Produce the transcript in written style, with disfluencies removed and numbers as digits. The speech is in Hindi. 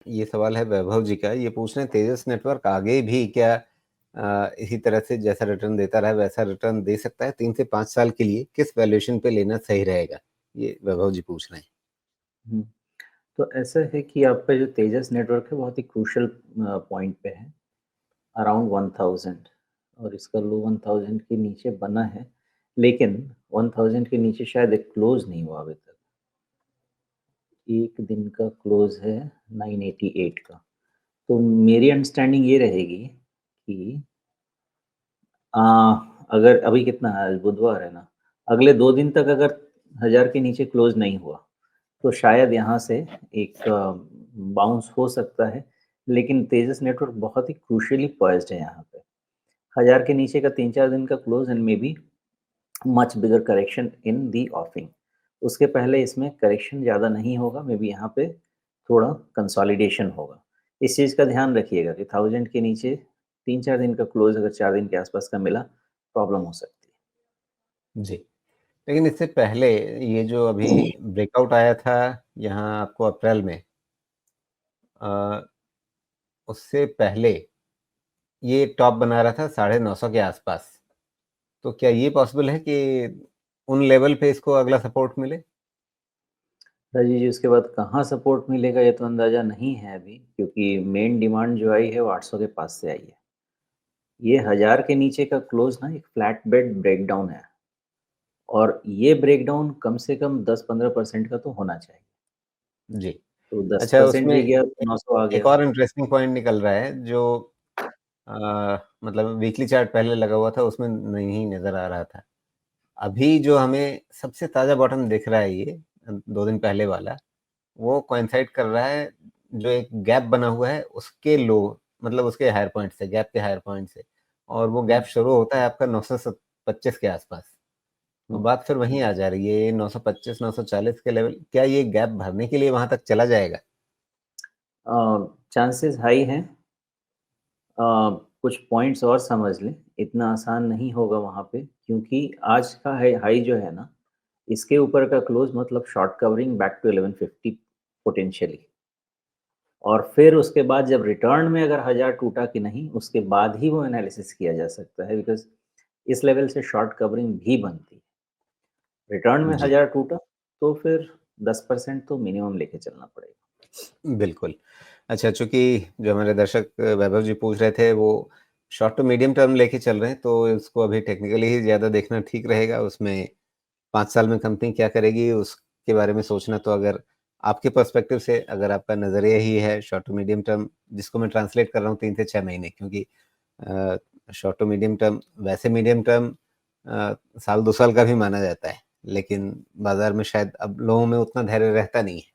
ये सवाल है वैभव जी का, ये पूछ रहे हैं तेजस नेटवर्क आगे भी क्या इसी तरह से जैसा रिटर्न देता रहा वैसा रिटर्न दे सकता है? 3 से 5 साल के लिए किस वैल्यूएशन पे लेना सही रहेगा? ये वैभव जी पूछ रहे हैं। हुँ। तो ऐसा है कि आपका जो तेजस नेटवर्क है बहुत ही क्रूशियल पॉइंट पे है, अराउंड 1000 और इसका लो 1000 के नीचे बना है, लेकिन 1000 के नीचे शायद एक क्लोज़ नहीं हुआ अभी तक। 1 दिन का क्लोज़ है 988 का। तो मेरी अंडरस्टैंडिंग ये रहेगी कि अ, अगर अभी कितना है, आज बुधवार है ना, अगले 2 दिन तक अगर 1000 के नीचे क्लोज़ नहीं हुआ, तो शायद यहाँ से एक बाउंस हो सकता है, लेकिन तेजस नेटवर्क बहुत ही क्रूशियली पॉइज़्ड है यहाँ पे। 1000 के नीचे का 3-4 दिन का close and maybe much bigger correction in the offing. उसके पहले इसमें करेक्शन ज़्यादा नहीं होगा, मेबी यहाँ पे थोड़ा कंसोलिडेशन होगा। इस चीज़ का ध्यान रखिएगा कि 1000 के नीचे 3-4 दिन का क्लोज़ अगर 4 दिन के आसपास का मिला, प्रॉब्लम हो सकती है। जी। लेकिन इससे पहले ये जो अभी ब्रेकआउट आया था यहाँ आपको अप्रैल में अ, उससे पहले ये टॉप बना रहा था 950 के आसपास। तो क्या ये पॉसिबल है कि उन लेवल पे इसको अगला सपोर्ट मिले? राजीव जी, उसके बाद कहाँ सपोर्ट मिलेगा ये तो अंदाज़ा नहीं है अभी, क्योंकि मेन डिमांड जो आई है वो 800 के पास से आई है। ये 1000 के नीचे का क्लोज़ ना एक फ्लैट बेड ब्रेकडाउन है और ये ब्रेकडाउन कम से कम 10-15% का तो होना चाहिए। जी। तो अच्छा 10% उसमें भी गया एक तो 900 आ एक गया। और इंटरेस्टिंग पॉइंट निकल रहा है जो अ, मतलब वीकली चार्ट पहले लगा हुआ था उसमें नहीं नज़र आ रहा था। अभी जो हमें सबसे ताज़ा बॉटम दिख रहा है ये 2 दिन पहले वाला, वो कोइंसाइड कर रहा है जो एक गैप बना हुआ है उसके लो मतलब उसके हायर पॉइंट से, गैप के हायर पॉइंट से और वो गैप हुँ, शुरू होता है आपका 925 के आसपास। तो हुँ। बात फिर वहीं आ जा रही है, ये 925 940 के लेवल क्या ये गैप भरने के लिए वहाँ तक चला जाएगा? चांसेस हाई हैं। अ, कुछ पॉइंट्स और समझ लें, इतना आसान नहीं होगा वहाँ पे क्योंकि आज का हाई हाई जो है ना, इसके ऊपर का क्लोज़ मतलब short covering back to 1150 potentially और फिर उसके बाद जब रिटर्न में अगर 1000 टूटा कि नहीं, उसके बाद ही वो एनालिसिस किया जा सकता है बिकॉज़ इस लेवल से शॉर्ट कवरिंग भी बनती है। रिटर्न में जी, 1000 टूटा, तो फिर 10% तो मिनिमम लेके चलना पड़ेगा। बिल्कुल। अच्छा चूँकि जो हमारे दर्शक वैभव जी पूछ रहे थे वो शॉर्ट टू मीडियम टर्म लेके चल रहे हैं, तो इसको अभी टेक्निकली ही ज़्यादा देखना ठीक रहेगा। उसमें 5 साल में कंपनी क्या करेगी उसके बारे में सोचना तो अगर आपके पर्सपेक्टिव से अगर आपका नज़रिया ही है शॉर्ट टू मीडियम टर्म जिसको मैं ट्रांसलेट कर रहा हूँ 3 से 6 महीने क्योंकि अ, शॉर्ट टू मीडियम टर्म वैसे मीडियम टर्म साल 2 साल का भी माना जाता है। लेकिन बाज़ार में शायद अब लोगों में उतना धैर्य रहता नहीं है।